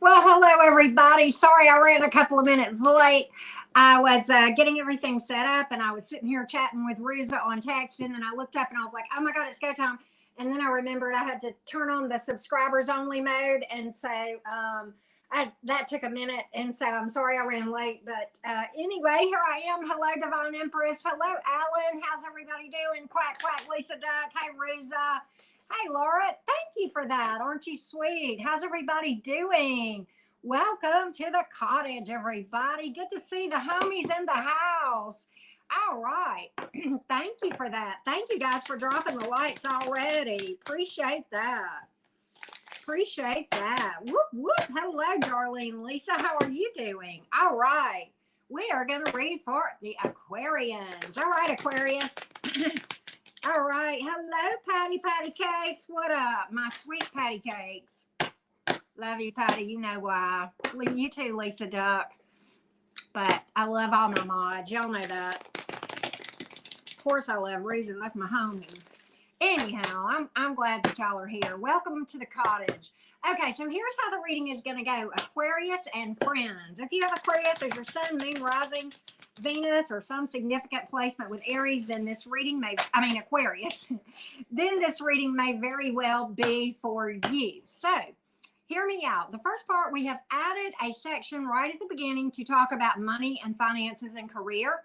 Well, hello, everybody. Sorry I ran a couple of minutes late. I was getting everything set up and I was sitting here chatting with Ruza on text. And then I looked up and I was like, oh my God, it's go time. And then I remembered I had to turn on the subscribers only mode. And so that took a minute. And so I'm sorry I ran late. But anyway, here I am. Hello, Divine Empress. Hello, Alan. How's everybody doing? Quack, quack, Lisa Duck. Hey, Ruza. Hey, Laura, thank you for that. Aren't you sweet? How's everybody doing? Welcome to the cottage, everybody. Good to see the homies in the house. All right. Thank you for that. Thank you guys for dropping the likes already. Appreciate that. Appreciate that. Whoop, whoop. Hello, Darlene. Lisa, how are you doing? All right. We are going to read for the Aquarians. All right, Aquarius. All right. Hello, Patty Cakes. What up, my sweet Patty Cakes? Love you, Patty. You know why. You too, Lisa Duck. But I love all my mods. Y'all know that. Of course, I love Reason. That's my homie. Anyhow, I'm glad that y'all are here. Welcome to the cottage. Okay, so here's how the reading is going to go. Aquarius and friends. If you have Aquarius as your sun, moon, rising, Venus, or some significant placement with Aries, then this reading Aquarius, then this reading may very well be for you. So hear me out. The first part, we have added a section right at the beginning to talk about money and finances and career.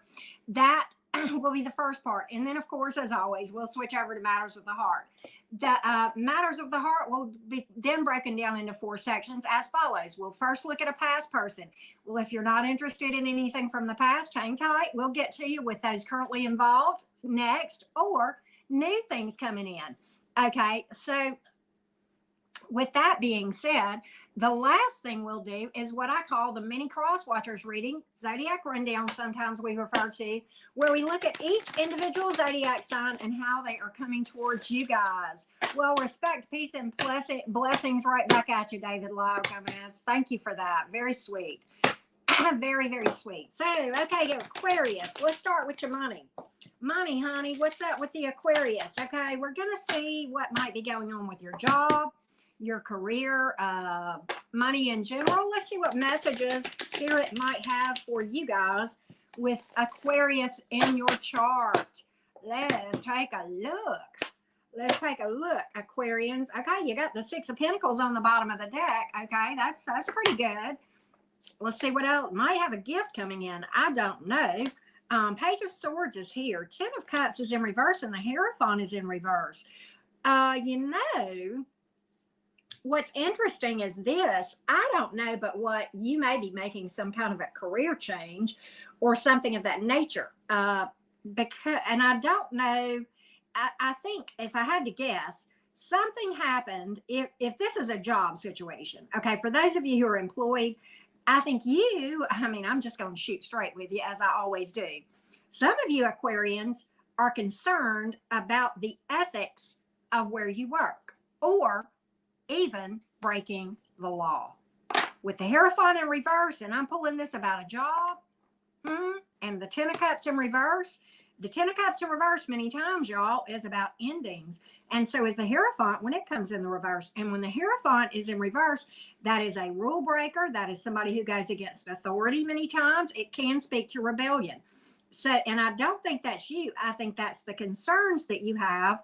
That will be the first part. And then, of course, as always, we'll switch over to matters of the heart. The matters of the heart will be then broken down into 4 sections as follows. We'll first look at a past person. Well, if you're not interested in anything from the past, hang tight. We'll get to you with those currently involved next, or new things coming in. Okay, so with that being said, the last thing we'll do is what I call the mini cross watchers reading, Zodiac rundown, sometimes we refer to, where we look at each individual Zodiac sign and how they are coming towards you guys. Well, respect, peace, and blessings right back at you, David Lyle Gomez. Thank you for that. Very sweet. Very, very sweet. So, okay, Aquarius, let's start with your money. Money, honey, what's up with the Aquarius? Okay, we're going to see what might be going on with your job, your career, money in general. Let's see what messages Spirit might have for you guys with Aquarius in your chart. Let's take a look. Let's take a look, Aquarians. Okay, you got the 6 of Pentacles on the bottom of the deck. Okay, that's pretty good. Let's see what else. Might have a gift coming in. I don't know. Page of Swords is here. 10 of Cups is in reverse, and the Hierophant is in reverse. What's interesting is this. I don't know, but what you may be making some kind of a career change or something of that nature. And I don't know. I think if I had to guess, something happened. If this is a job situation, okay, for those of you who are employed, I think I'm just going to shoot straight with you as I always do. Some of you Aquarians are concerned about the ethics of where you work, or even breaking the law. With the Hierophant in reverse, and I'm pulling this about a job, and the 10 of Cups in reverse. The 10 of Cups in reverse many times, y'all, is about endings. And so is the Hierophant when it comes in the reverse. And when the Hierophant is in reverse, that is a rule breaker. That is somebody who goes against authority many times. It can speak to rebellion. So, and I don't think that's you. I think that's the concerns that you have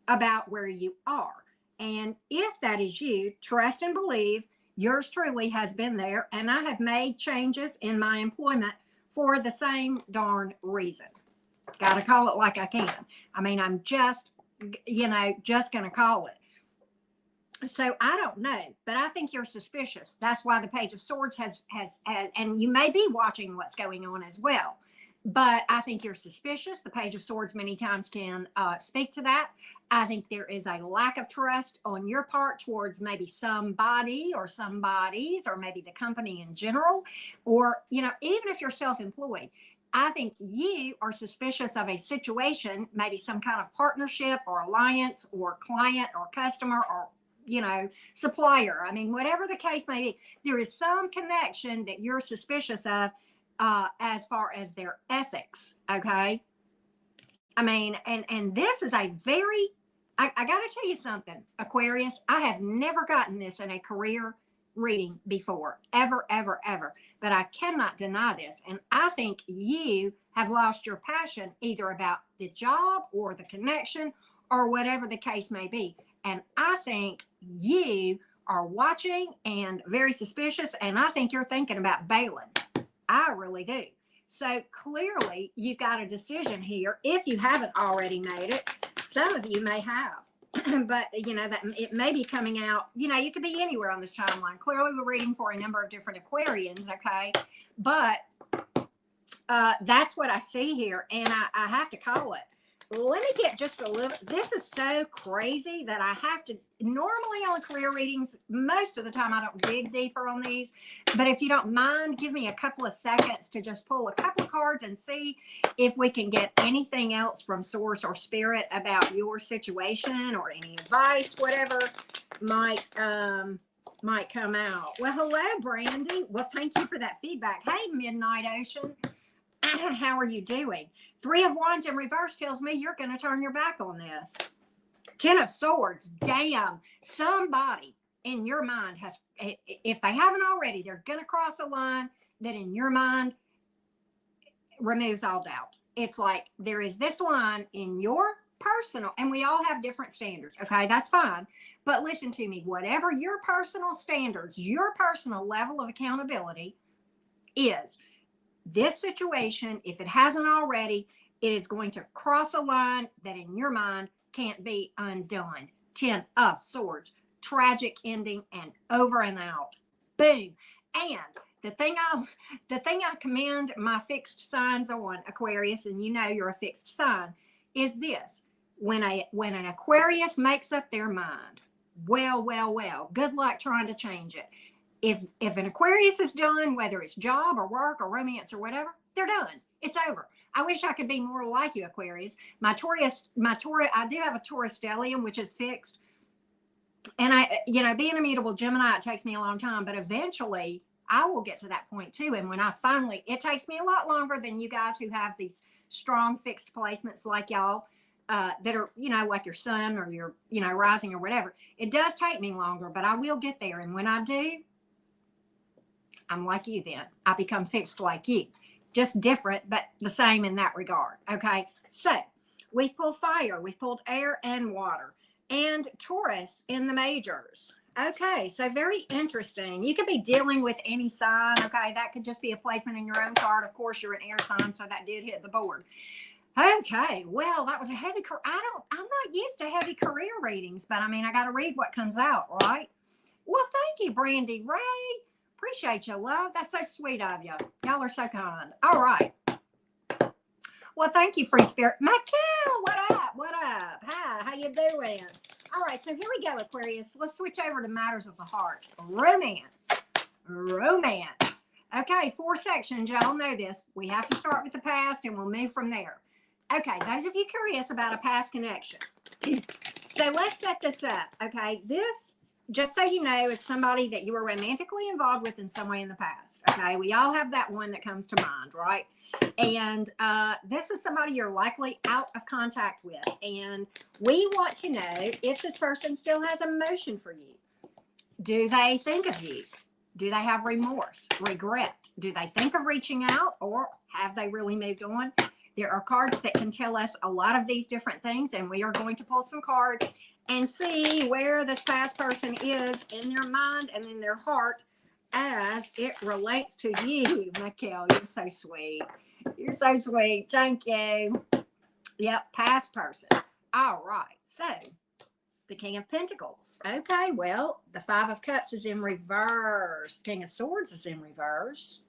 about where you are. And if that is you, trust and believe, yours truly has been there. And I have made changes in my employment for the same darn reason. Got to call it like I can. I'm just going to call it. So I don't know, but I think you're suspicious. That's why the Page of Swords has, and you may be watching what's going on as well. But I think you're suspicious. The Page of Swords many times can speak to that. I think there is a lack of trust on your part towards maybe somebody or somebody's, or maybe the company in general, or, even if you're self-employed. I think you are suspicious of a situation, maybe some kind of partnership or alliance or client or customer or, supplier. Whatever the case may be, there is some connection that you're suspicious of as far as their ethics. Okay. And this is a very, I got to tell you something, Aquarius. I have never gotten this in a career reading before, ever, ever, ever. But I cannot deny this. And I think you have lost your passion either about the job or the connection or whatever the case may be. And I think you are watching and very suspicious. And I think you're thinking about bailing. I really do. So clearly you've got a decision here. If you haven't already made it, some of you may have. But you know that it may be coming out, you know, you could be anywhere on this timeline. Clearly we're reading for a number of different Aquarians, okay? But that's what I see here, and I have to call it. Let me get just a little, this is so crazy that I have to, normally on career readings, most of the time I don't dig deeper on these, but if you don't mind, give me a couple of seconds to just pull a couple of cards and see if we can get anything else from source or spirit about your situation or any advice, whatever might come out. Well, hello, Brandy. Well, thank you for that feedback. Hey, Midnight Ocean. How are you doing? 3 of Wands in reverse tells me you're going to turn your back on this. 10 of Swords. Damn. Somebody in your mind has, if they haven't already, they're going to cross a line that in your mind removes all doubt. It's like there is this line in your personal, and we all have different standards. Okay, that's fine. But listen to me. Whatever your personal standards, your personal level of accountability is, this situation, if it hasn't already, it is going to cross a line that in your mind can't be undone. 10 of Swords, tragic ending and over and out. Boom. And the thing I commend my fixed signs on, Aquarius, and you know you're a fixed sign, is this. When an Aquarius makes up their mind, well, good luck trying to change it. If an Aquarius is done, whether it's job or work or romance or whatever, they're done. It's over. I wish I could be more like you, Aquarius. I do have a Taurus stellium, which is fixed. And being a mutable Gemini, it takes me a long time, but eventually I will get to that point too. And when I finally, it takes me a lot longer than you guys who have these strong fixed placements like y'all, that are, like your sun or your, rising or whatever. It does take me longer, but I will get there. And when I do, I'm like you then. I become fixed like you. Just different, but the same in that regard. Okay. So we've pulled fire, we've pulled air and water, and Taurus in the majors. Okay. So very interesting. You could be dealing with any sign. Okay. That could just be a placement in your own chart. Of course, you're an air sign, so that did hit the board. Okay. Well, that was a heavy, I'm not used to heavy career readings, but I got to read what comes out, right? Well, thank you, Brandy Ray. Appreciate you, love. That's so sweet of you. Y'all are so kind. All right. Well, thank you, Free Spirit. Michael, what up? What up? Hi, how you doing? All right, so here we go, Aquarius. Let's switch over to matters of the heart. Romance. Okay, 4 sections. Y'all know this. We have to start with the past, and we'll move from there. Okay, those of you curious about a past connection. So let's set this up. Okay, this, just so you know, is somebody that you were romantically involved with in some way in the past. Okay, we all have that one that comes to mind, right? And this is somebody you're likely out of contact with. And we want to know if this person still has emotion for you. Do they think of you? Do they have remorse, regret? Do they think of reaching out, or have they really moved on? There are cards that can tell us a lot of these different things, and we are going to pull some cards and see where this past person is in their mind and in their heart as it relates to you. Michael, you're so sweet. You're so sweet. Thank you. Yep, past person. All right. So, the King of Pentacles. Okay, well, the 5 of Cups is in reverse. King of Swords is in reverse.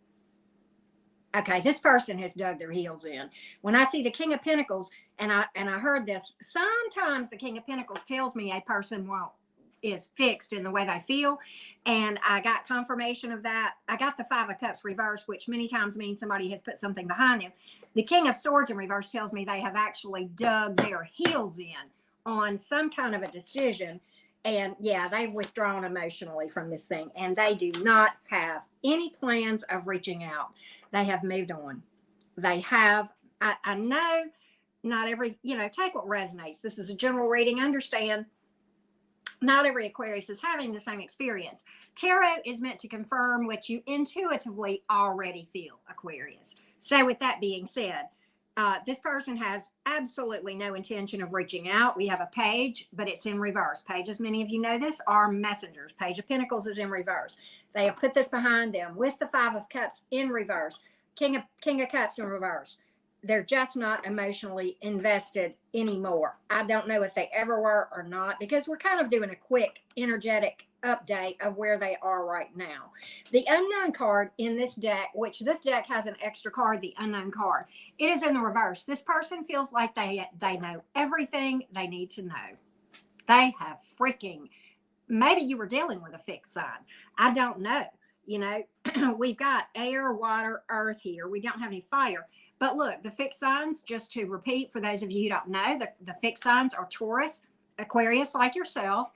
Okay, this person has dug their heels in. When I see the King of Pentacles, and I heard this, sometimes the King of Pentacles tells me a person is fixed in the way they feel, and I got confirmation of that. I got the 5 of Cups reversed, which many times means somebody has put something behind them. The King of Swords in reverse tells me they have actually dug their heels in on some kind of a decision, and yeah, they've withdrawn emotionally from this thing, and they do not have any plans of reaching out. They have moved on. They have, I know not every, take what resonates. This is a general reading. Understand not every Aquarius is having the same experience. Tarot is meant to confirm what you intuitively already feel, Aquarius. So with that being said, this person has absolutely no intention of reaching out. We have a page, but it's in reverse. Pages, many of you know this, are messengers. Page of Pentacles is in reverse. They have put this behind them with the Five of Cups in reverse, King of Cups in reverse. They're just not emotionally invested anymore. I don't know if they ever were or not, because we're kind of doing a quick energetic update of where they are right now. The unknown card in this deck, which this deck has an extra card, the unknown card, it is in the reverse. This person feels like they know everything they need to know. They have freaking, maybe you were dealing with a fixed sign. I don't know. You know, we've got air, water, earth here. We don't have any fire. But look, the fixed signs, just to repeat for those of you who don't know, the fixed signs are Taurus, Aquarius like yourself,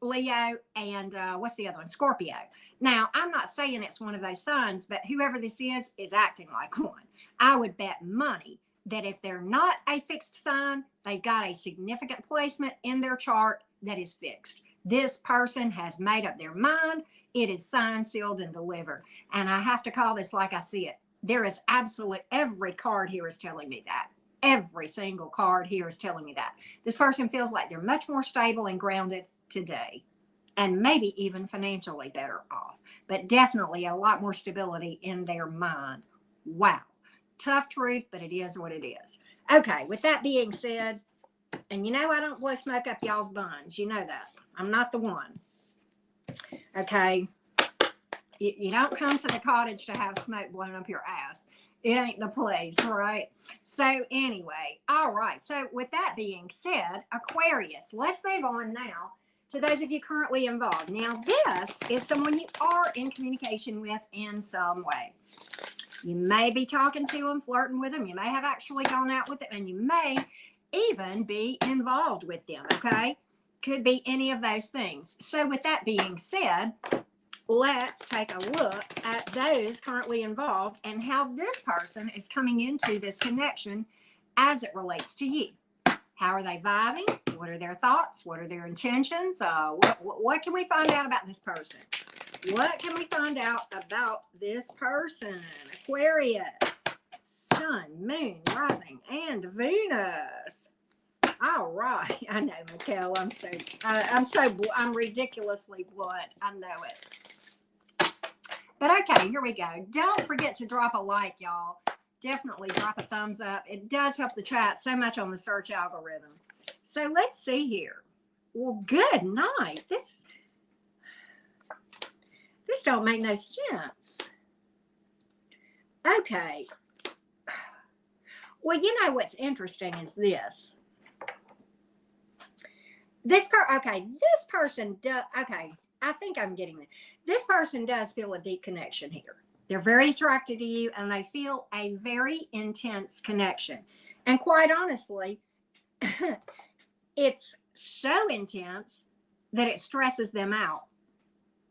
Leo, and what's the other one? Scorpio. Now, I'm not saying it's one of those signs, but whoever this is acting like one. I would bet money that if they're not a fixed sign, they've got a significant placement in their chart that is fixed. This person has made up their mind. It is signed, sealed, and delivered. And I have to call this like I see it. There is absolutely, every card here is telling me that. Every single card here is telling me that. This person feels like they're much more stable and grounded today, and maybe even financially better off, but definitely a lot more stability in their mind. Wow. Tough truth, but it is what it is. Okay, with that being said, and you know I don't blow smoke up y'all's buns. You know that. I'm not the one. Okay? You don't come to the cottage to have smoke blown up your ass. It ain't the place, right? So anyway, all right. So with that being said, Aquarius, let's move on now to those of you currently involved. Now, this is someone you are in communication with in some way. You may be talking to them, flirting with them. You may have actually gone out with them, and you may even be involved with them, okay? Could be any of those things. So with that being said, let's take a look at those currently involved and how this person is coming into this connection as it relates to you. How are they vibing? What are their thoughts? What are their intentions? What can we find out about this person? What can we find out about this person? Aquarius, Sun, Moon, Rising, and Venus. All right. I know, Mikkel. I'm ridiculously blunt. I know it. But okay, here we go. Don't forget to drop a like, y'all. Definitely drop a thumbs up. It does help the chat so much on the search algorithm. So let's see here. Well, good night. This don't make no sense. Okay. Well, you know what's interesting is this. This person does, okay, I think I'm getting it. This person does feel a deep connection here. They're very attracted to you, and they feel a very intense connection. And quite honestly, it's so intense that it stresses them out.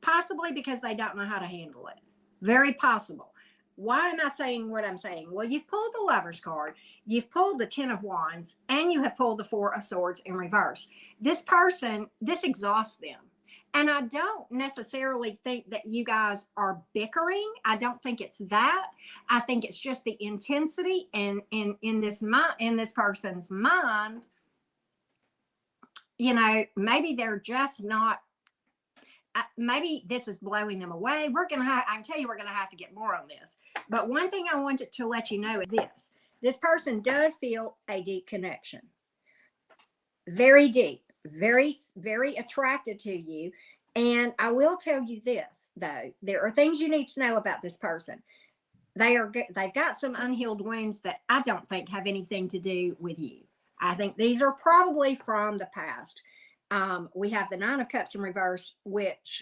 Possibly because they don't know how to handle it. Very possible. Why am I saying what I'm saying? Well, you've pulled the Lover's card, you've pulled the Ten of Wands, and you have pulled the Four of Swords in reverse. This person, this exhausts them. And I don't necessarily think that you guys are bickering. I don't think it's that. I think it's just the intensity in this person's mind. You know, maybe they're just not. Maybe this is blowing them away. I can tell you, we're gonna have to get more on this. But one thing I wanted to let you know is this: this person does feel a deep connection, very deep, very, very attracted to you. And I will tell you this, though: there are things you need to know about this person. They've got some unhealed wounds that I don't think have anything to do with you. I think these are probably from the past. We have the Nine of Cups in reverse,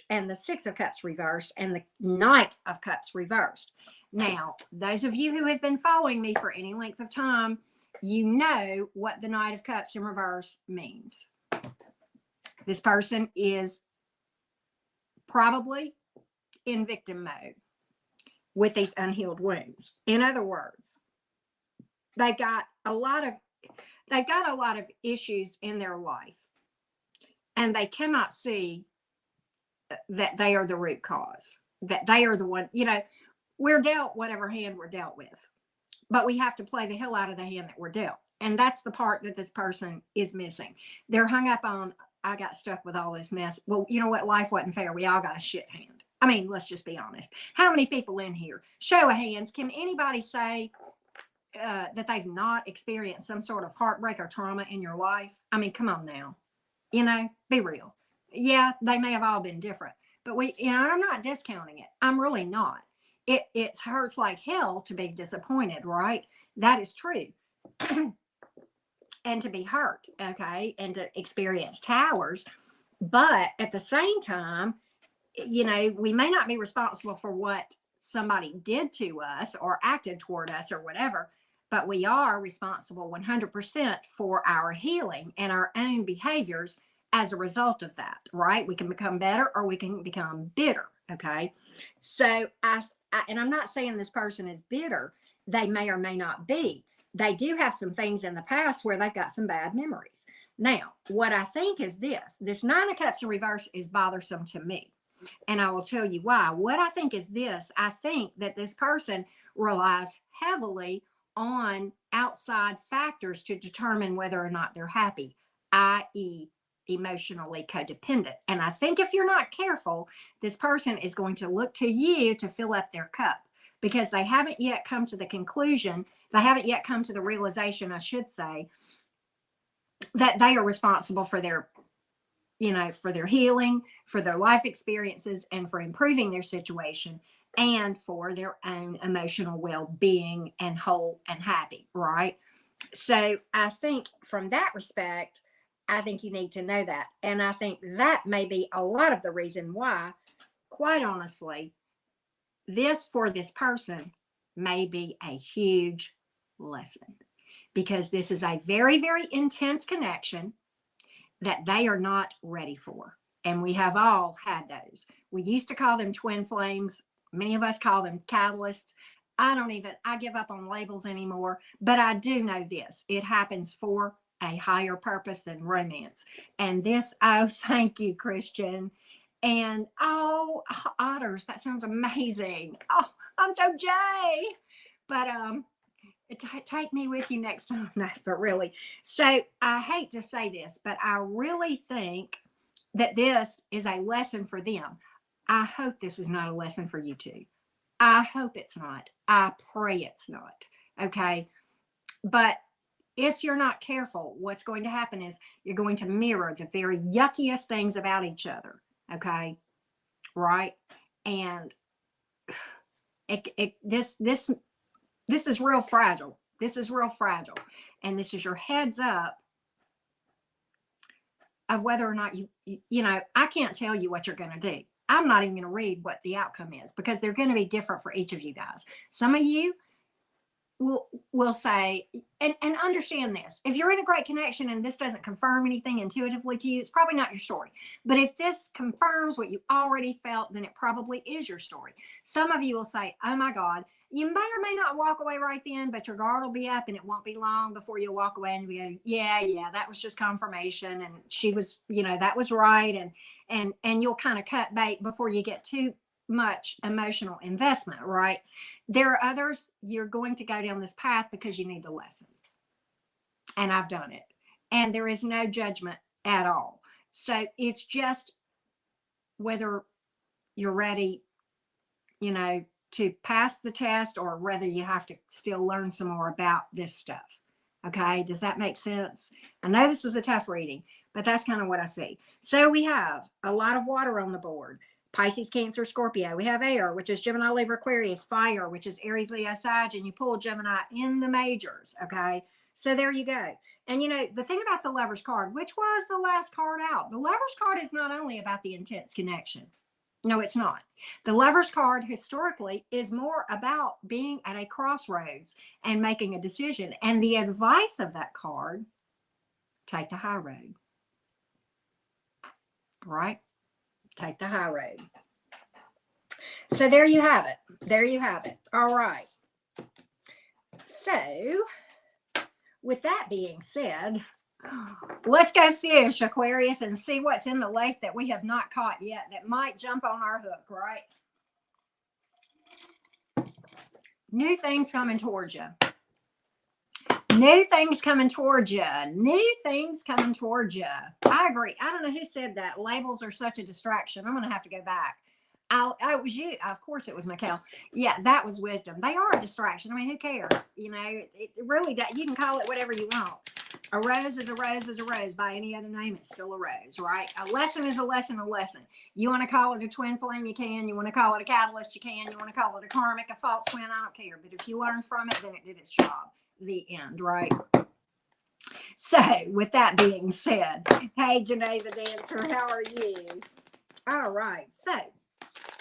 and the Six of Cups reversed, and the Knight of Cups reversed. Now, those of you who have been following me for any length of time, you know what the Knight of Cups in reverse means. This person is probably in victim mode with these unhealed wounds. In other words, they've got a lot of issues in their life. and they cannot see that they are the root cause, that they are the one, we're dealt whatever hand we're dealt with, but we have to play the hell out of the hand that we're dealt. And that's the part that this person is missing. They're hung up on, I got stuck with all this mess. Well, you know what? Life wasn't fair. We all got a shit hand. I mean, let's just be honest. How many people in here, show of hands, can anybody say that they've not experienced some sort of heartbreak or trauma in your life? I mean, come on now. Be real. Yeah, they may have all been different, but I'm not discounting it. I'm really not. It hurts like hell to be disappointed, right? That is true. And to be hurt, okay, and to experience towers. But at the same time, we may not be responsible for what somebody did to us or acted toward us or whatever, but we are responsible 100% for our healing and our own behaviors as a result of that, right? We can become better or we can become bitter, okay? So and I'm not saying this person is bitter. They may or may not be. They do have some things in the past where they've got some bad memories. Now, what I think is this Nine of Cups in reverse is bothersome to me. And I will tell you why. What I think is this. I think that this person relies heavily on outside factors to determine whether or not they're happy, i.e., emotionally codependent. And I think if you're not careful, this person is going to look to you to fill up their cup because they haven't yet come to the conclusion, they haven't yet come to the realization, I should say, that they are responsible for their for their healing, for their life experiences, and for improving their situation, and for their own emotional well-being and whole and happy, right? So I think from that respect, I think you need to know that. And I think that may be a lot of the reason why, quite honestly, this for this person may be a huge lesson, because this is a very, very intense connection that they are not ready for. And we have all had those. We used to call them twin flames. Many of us call them catalysts. I give up on labels anymore, but I do know this. It happens for a higher purpose than romance. And this, oh, thank you, Christian. And oh, otters, that sounds amazing. Oh, I'm so Jay. But take me with you next time. No, but really. So I hate to say this, but I really think that this is a lesson for them. I hope this is not a lesson for you too. I hope it's not. I pray it's not. Okay. But if you're not careful, what's going to happen is you're going to mirror the very yuckiest things about each other. Okay. Right. And this is real fragile. This is real fragile. And this is your heads up of whether or not I can't tell you what you're going to do. I'm not even going to read what the outcome is, because they're going to be different for each of you guys. Some of you will say, and understand this, if you're in a great connection and this doesn't confirm anything intuitively to you, it's probably not your story. But if this confirms what you already felt, then it probably is your story. Some of you will say, oh my God, you may or may not walk away right then, but your guard will be up and it won't be long before you'll walk away and you go, yeah, that was just confirmation. And she was, that was right. And you'll kind of cut bait before you get too much emotional investment, right? There are others, you're going to go down this path because you need the lesson. And I've done it. And there is no judgment at all. So it's just whether you're ready, to pass the test, or whether you have to still learn some more about this stuff. Okay. Does that make sense? I know this was a tough reading, but that's kind of what I see. So we have a lot of water on the board. Pisces, Cancer, Scorpio. We have air, which is Gemini, Libra, Aquarius. Fire, which is Aries, Leo, Sag, and you pull Gemini in the majors. Okay. So there you go. And the thing about the Lover's card, which was the last card out, the Lover's card is not only about the intense connection. No, it's not. The Lover's card historically is more about being at a crossroads and making a decision. And the advice of that card, take the high road. Right? Take the high road. So there you have it. There you have it. All right. So with that being said, Let's go fish, Aquarius, and see what's in the lake that we have not caught yet that might jump on our hook, right? New things coming towards you. New things coming towards you. New things coming towards you. I agree. I don't know who said that. Labels are such a distraction. I'm going to have to go back. It was you. Of course, it was Mikkel. Yeah, that was wisdom. They are a distraction. I mean, who cares? You know, it really does. You can call it whatever you want. A rose is a rose is a rose. By any other name, it's still a rose, right? A lesson is a lesson, a lesson. You want to call it a twin flame, you can. You want to call it a catalyst, you can. You want to call it a karmic, a false twin, I don't care. But if you learn from it, then it did its job. The end, right? So, with that being said, hey, Janae the Dancer, how are you? All right, so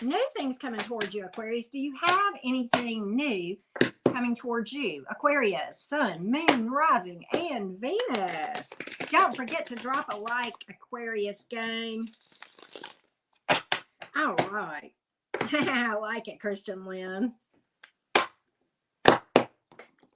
new things coming towards you, Aquarius. Do you have anything new coming towards you? Aquarius, Sun, Moon, Rising, and Venus. Don't forget to drop a like, Aquarius gang. All right. I like it, Christian Lynn.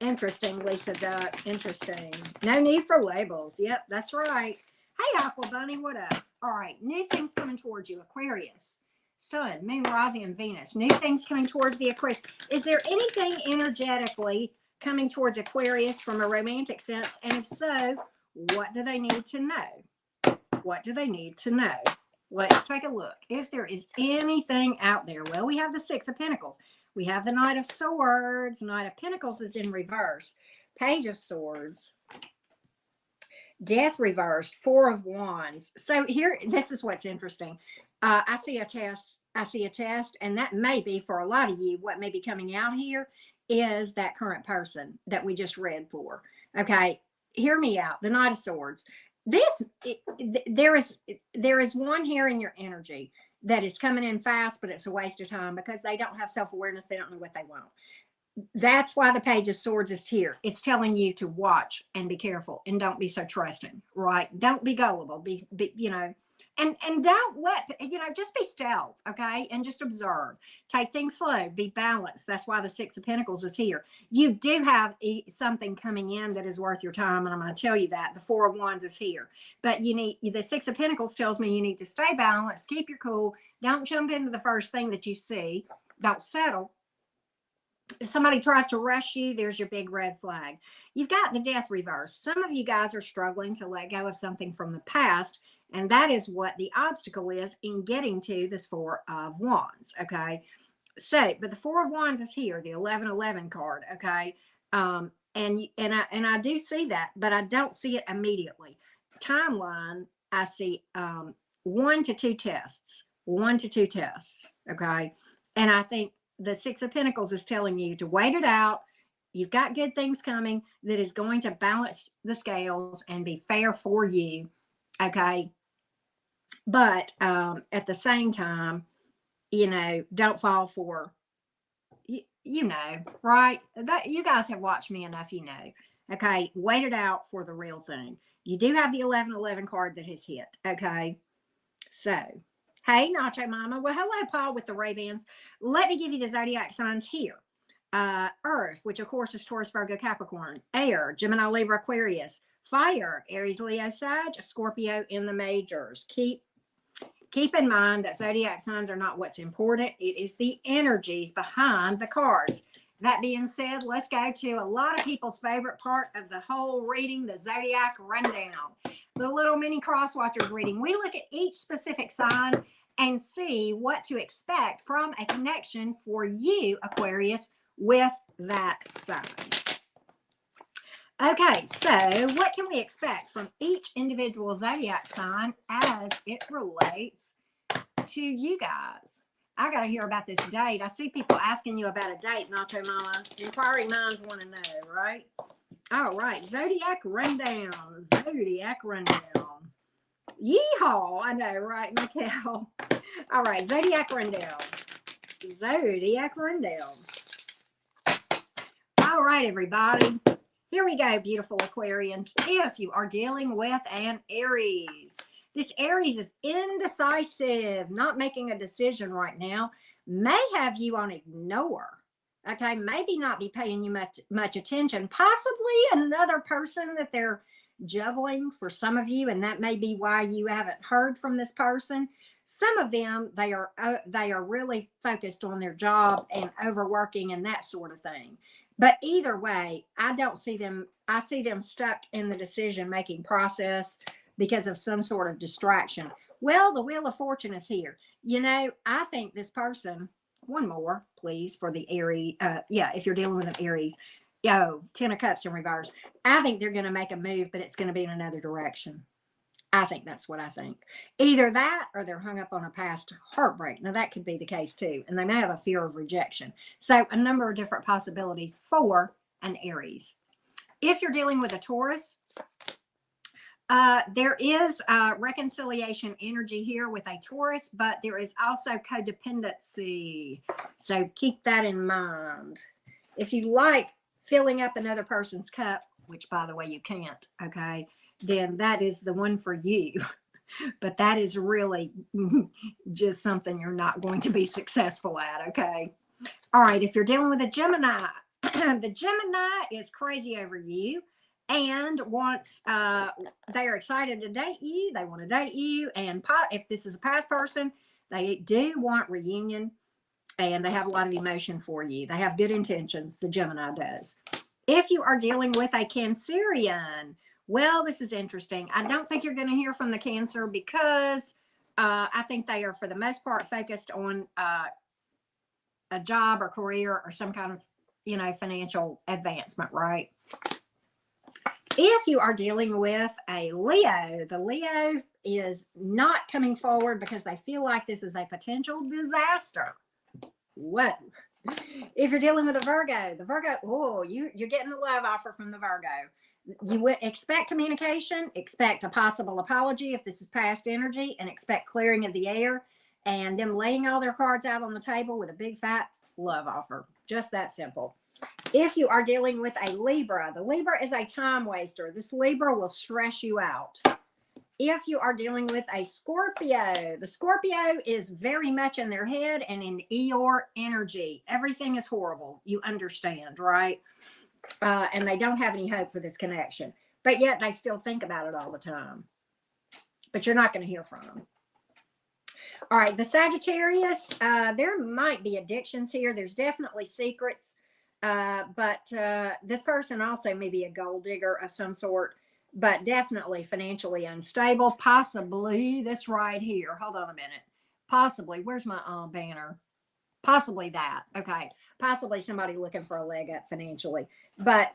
Interesting, Lisa Duck. Interesting. No need for labels. Yep, that's right. Hey, Aqua Bunny, what up? All right, new things coming towards you, Aquarius. Sun, Moon, Rising, and Venus. New things coming towards the Aquarius. Is there anything energetically coming towards Aquarius from a romantic sense? And if so, what do they need to know? What do they need to know? Let's take a look. If there is anything out there, well, we have the Six of Pentacles. We have the Knight of Swords. Knight of Pentacles is in reverse. Page of Swords. Death reversed. Four of Wands. So here, this is what's interesting. I see a test. And that may be, for a lot of you, what may be coming out here is that current person that we just read for. Okay, hear me out. The Knight of Swords. There is one here in your energy that is coming in fast, but it's a waste of time because they don't have self-awareness. They don't know what they want. That's why the Page of Swords is here. It's telling you to watch and be careful and don't be so trusting, right? Don't be gullible. Be and don't let, just be stealth, okay? And just observe. Take things slow. Be balanced. That's why the Six of Pentacles is here. You do have something coming in that is worth your time, and I'm going to tell you that. The Four of Wands is here. But the Six of Pentacles tells me you need to stay balanced, keep your cool, don't jump into the first thing that you see, don't settle. If somebody tries to rush you, there's your big red flag. You've got the Death reverse. Some of you guys are struggling to let go of something from the past, and that is what the obstacle is in getting to this Four of Wands, okay? So, but the Four of Wands is here, the 1111 card, okay? And I do see that, but I don't see it immediately. Timeline, I see 1 to 2 tests, okay? And I think the Six of Pentacles is telling you to wait it out. You've got good things coming that is going to balance the scales and be fair for you, okay? But at the same time, don't fall for, right? That you guys have watched me enough, okay? Wait it out for the real thing. You do have the 1111 card that has hit, okay? So, hey, Nacho Mama. Well, hello, Paul, with the Ray-Bans. Let me give you the zodiac signs here. Earth, which of course is Taurus, Virgo, Capricorn. Air, Gemini, Libra, Aquarius. Fire, Aries, Leo, Sag, Scorpio in the majors. Keep in mind that zodiac signs are not what's important. It is the energies behind the cards. That being said, let's go to a lot of people's favorite part of the whole reading, the zodiac rundown. The little mini cross watchers reading. We look at each specific sign and see what to expect from a connection for you, Aquarius, with that sign. Okay, so what can we expect from each individual zodiac sign as it relates to you guys? I got to hear about this date. I see people asking you about a date, Nacho Mama. Inquiring minds want to know, right? All right, zodiac rundown. Yeehaw! I know, right, Mikkel? All right, zodiac rundown. All right, everybody. Here we go, beautiful Aquarians. If you are dealing with an Aries, this Aries is indecisive, not making a decision right now, may have you on ignore. Okay, maybe not be paying you much attention. Possibly another person that they're juggling for some of you, and that may be why you haven't heard from this person. Some of them, they are really focused on their job and overworking and that sort of thing. But either way, I don't see them. I see them stuck in the decision making process because of some sort of distraction. Well, the Wheel of Fortune is here. You know, I think this person, one more, please, for the Aries. Yeah, if you're dealing with an Aries, yo, 10 of Cups in reverse. I think they're going to make a move, but it's going to be in another direction. I think that's what I think. Either that or they're hung up on a past heartbreak. Now, that could be the case too. And they may have a fear of rejection. So, a number of different possibilities for an Aries. If you're dealing with a Taurus, there is reconciliation energy here with a Taurus, but there is also codependency. So, keep that in mind. If you like filling up another person's cup, which by the way, you can't, okay, then that is the one for you. But that is really just something you're not going to be successful at, okay? All right, if you're dealing with a Gemini, the Gemini is crazy over you and wants, they are excited to date you. They want to date you. And if this is a past person, they do want reunion and they have a lot of emotion for you. They have good intentions, the Gemini does. If you are dealing with a Cancerian, well, this is interesting. I don't think you're going to hear from the Cancer because I think they are, for the most part, focused on a job or career or some kind of, you know, financial advancement, right? If you are dealing with a Leo, the Leo is not coming forward because they feel like this is a potential disaster. What? If you're dealing with a Virgo, the Virgo, oh, you're getting a love offer from the Virgo. You would expect communication, expect a possible apology if this is past energy, and expect clearing of the air and them laying all their cards out on the table with a big fat love offer. Just that simple. If you are dealing with a Libra, the Libra is a time waster. This Libra will stress you out. If you are dealing with a Scorpio, the Scorpio is very much in their head and in Eeyore energy. Everything is horrible. You understand, right? And they don't have any hope for this connection. But yet they still think about it all the time. But you're not going to hear from them. All right, the Sagittarius, there might be addictions here. There's definitely secrets. But this person also may be a gold digger of some sort. But definitely financially unstable. Possibly this right here. Hold on a minute. Possibly. Where's my banner? Possibly that. Okay. Possibly somebody looking for a leg up financially. But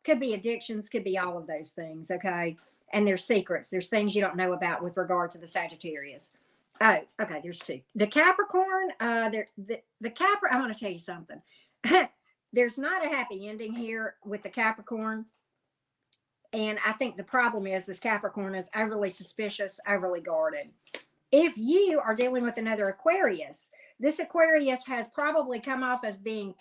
could be addictions. Could be all of those things. Okay. And there's secrets. There's things you don't know about with regard to the Sagittarius. Oh, okay. There's two. The Capricorn. The Capricorn. I want to tell you something. There's not a happy ending here with the Capricorn. And I think the problem is this Capricorn is overly suspicious, overly guarded. If you are dealing with another Aquarius, this Aquarius has probably come off as being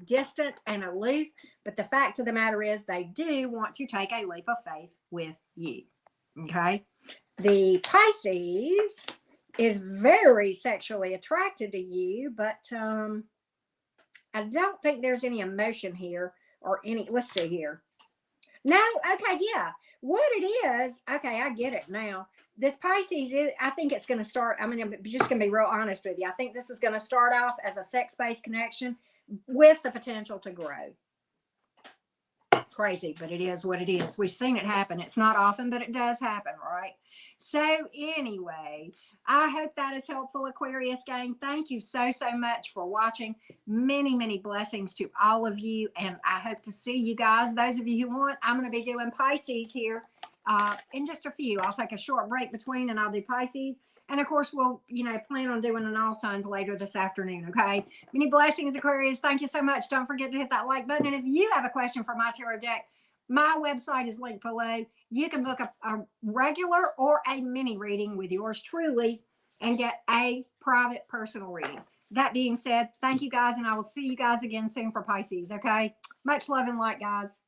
distant and aloof. But the fact of the matter is they do want to take a leap of faith with you. Okay. The Pisces is very sexually attracted to you, but I don't think there's any emotion here or any, let's see here. No, okay, yeah. What it is, okay, I get it now. This Pisces is, I think it's going to start, I mean, I'm just going to be real honest with you. I think this is going to start off as a sex-based connection with the potential to grow. Crazy, but it is what it is. We've seen it happen. It's not often, but it does happen, right? So anyway, I hope that is helpful, Aquarius gang. Thank you so much for watching. Many, many blessings to all of you. And I hope to see you guys. Those of you who want, I'm going to be doing Pisces here in just a few. I'll take a short break between and I'll do Pisces. And of course, we'll, plan on doing an all signs later this afternoon. Okay. Many blessings, Aquarius. Thank you so much. Don't forget to hit that like button. And if you have a question for my tarot deck, my website is linked below. You can book a regular or a mini reading with yours truly and get a private personal reading. That being said, thank you guys. And I will see you guys again soon for Pisces. Okay. Much love and light, guys.